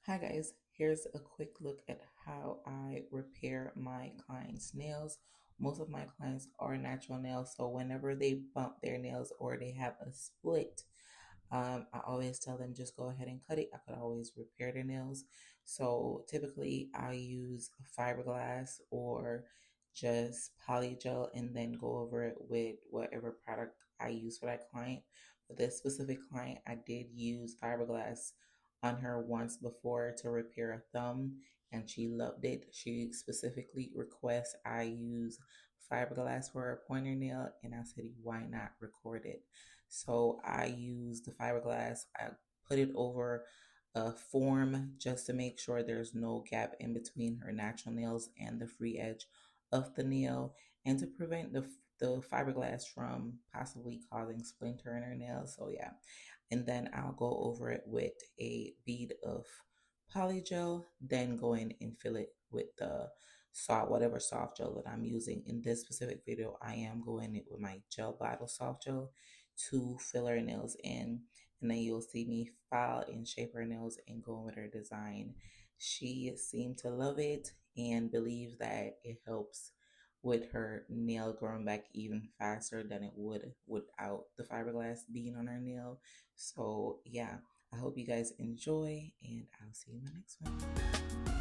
Hi guys, here's a quick look at how I repair my clients' nails. Most of my clients are natural nails, so whenever they bump their nails or they have a split, I always tell them just go ahead and cut it. I could always repair their nails. So typically I use fiberglass or just polygel and then go over it with whatever product I use for that client. For this specific client, I did use fiberglass on her once before to repair a thumb and she loved it. She specifically requests I use fiberglass for her pointer nail and I said, why not record it? So I use the fiberglass, I put it over a form just to make sure there's no gap in between her natural nails and the free edge of the nail and to prevent the fiberglass from possibly causing splinter in her nails. So yeah, and then I'll go over it with a bead of polygel, then go in and fill it with the soft, whatever soft gel that I'm using. In this specific video, I am going in with my gel bottle soft gel to fill her nails in, and then you'll see me file and shape her nails and go with her design. She seemed to love it and believe that it helps with her nail growing back even faster than it would without the fiberglass being on her nail. So yeah, I hope you guys enjoy and I'll see you in my next one.